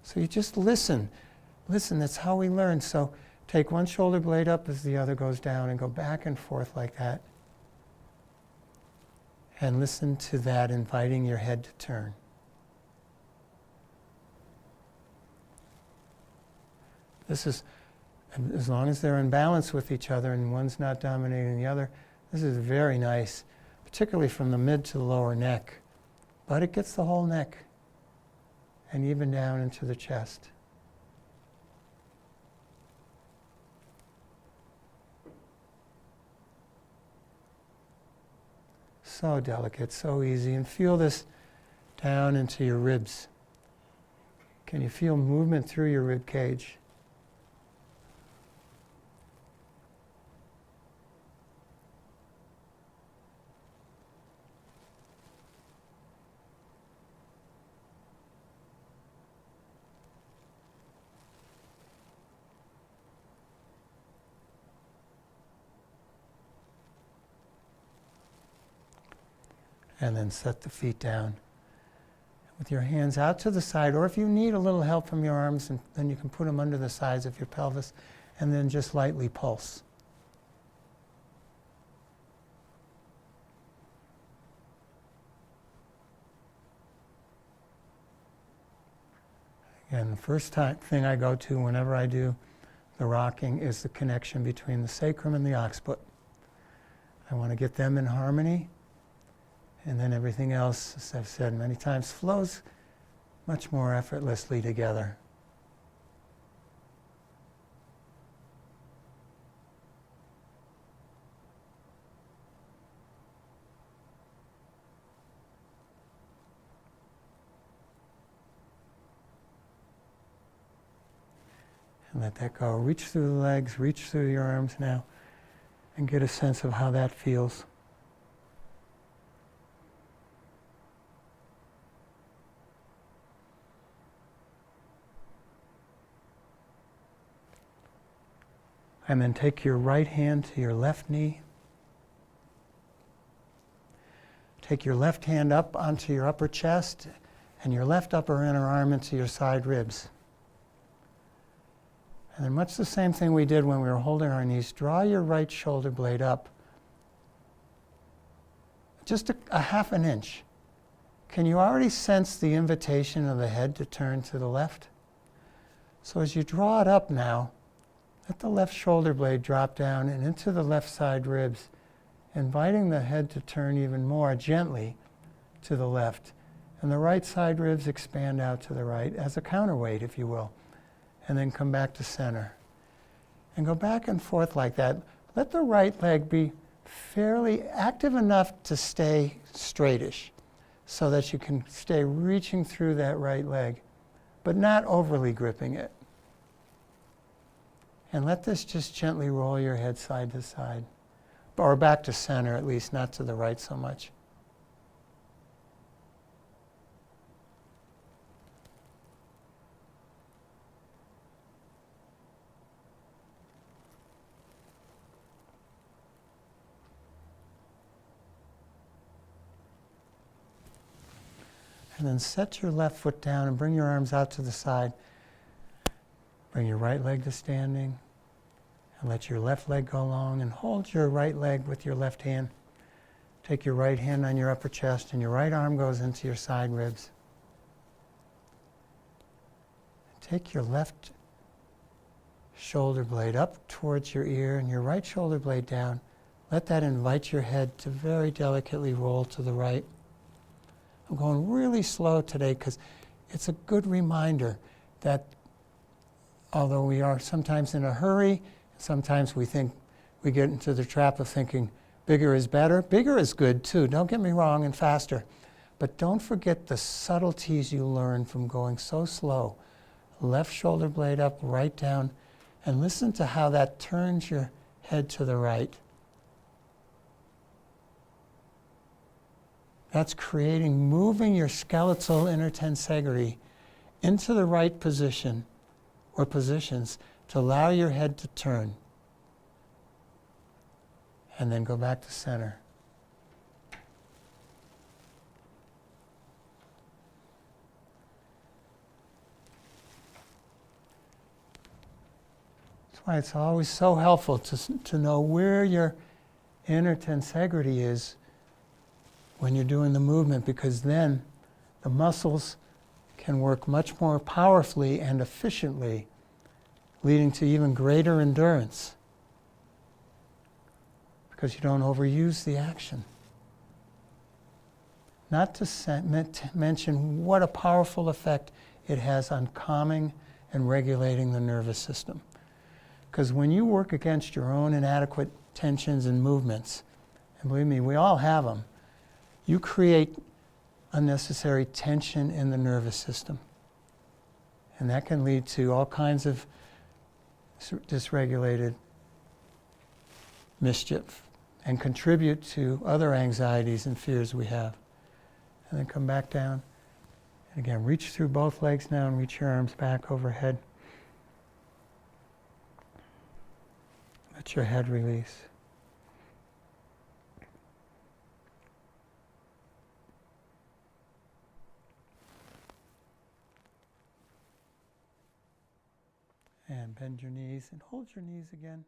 So you just listen. Listen, that's how we learn. So take one shoulder blade up as the other goes down and go back and forth like that. And listen to that, inviting your head to turn. This is, as long as they're in balance with each other and one's not dominating the other, this is very nice, particularly from the mid to the lower neck. But it gets the whole neck and even down into the chest. So delicate, so easy. And feel this down into your ribs. Can you feel movement through your rib cage? And then set the feet down with your hands out to the side, or if you need a little help from your arms, and then you can put them under the sides of your pelvis, and then just lightly pulse. Again, the first thing I go to whenever I do the rocking is the connection between the sacrum and the occiput. I want to get them in harmony. And then everything else, as I've said many times, flows much more effortlessly together. And let that go. Reach through the legs, reach through your arms now, and get a sense of how that feels. And then take your right hand to your left knee. Take your left hand up onto your upper chest and your left upper inner arm into your side ribs. And then much the same thing we did when we were holding our knees. Draw your right shoulder blade up just a half an inch. Can you already sense the invitation of the head to turn to the left? So as you draw it up now, let the left shoulder blade drop down and into the left side ribs, inviting the head to turn even more gently to the left. And the right side ribs expand out to the right as a counterweight, if you will. And then come back to center. And go back and forth like that. Let the right leg be fairly active enough to stay straightish so that you can stay reaching through that right leg, but not overly gripping it. And let this just gently roll your head side to side, or back to center at least, not to the right so much. And then set your left foot down and bring your arms out to the side. Bring your right leg to standing. And let your left leg go long and hold your right leg with your left hand. Take your right hand on your upper chest and your right arm goes into your side ribs. Take your left shoulder blade up towards your ear and your right shoulder blade down. Let that invite your head to very delicately roll to the right. I'm going really slow today because it's a good reminder that although we are sometimes in a hurry, sometimes we think we get into the trap of thinking bigger is better. Bigger is good too, don't get me wrong, and faster. But don't forget the subtleties you learn from going so slow. Left shoulder blade up, right down, and listen to how that turns your head to the right. That's moving your skeletal inner tensegrity into the right position or positions to allow your head to turn. And then go back to center. That's why it's always so helpful to know where your inner tensegrity is when you're doing the movement, because then the muscles can work much more powerfully and efficiently, leading to even greater endurance, because you don't overuse the action. Not to mention what a powerful effect it has on calming and regulating the nervous system. Because when you work against your own inadequate tensions and movements, and believe me, we all have them, you create unnecessary tension in the nervous system. And that can lead to all kinds of dysregulated mischief and contribute to other anxieties and fears we have. And then come back down. And again, reach through both legs now and reach your arms back overhead. Let your head release. And bend your knees and hold your knees again.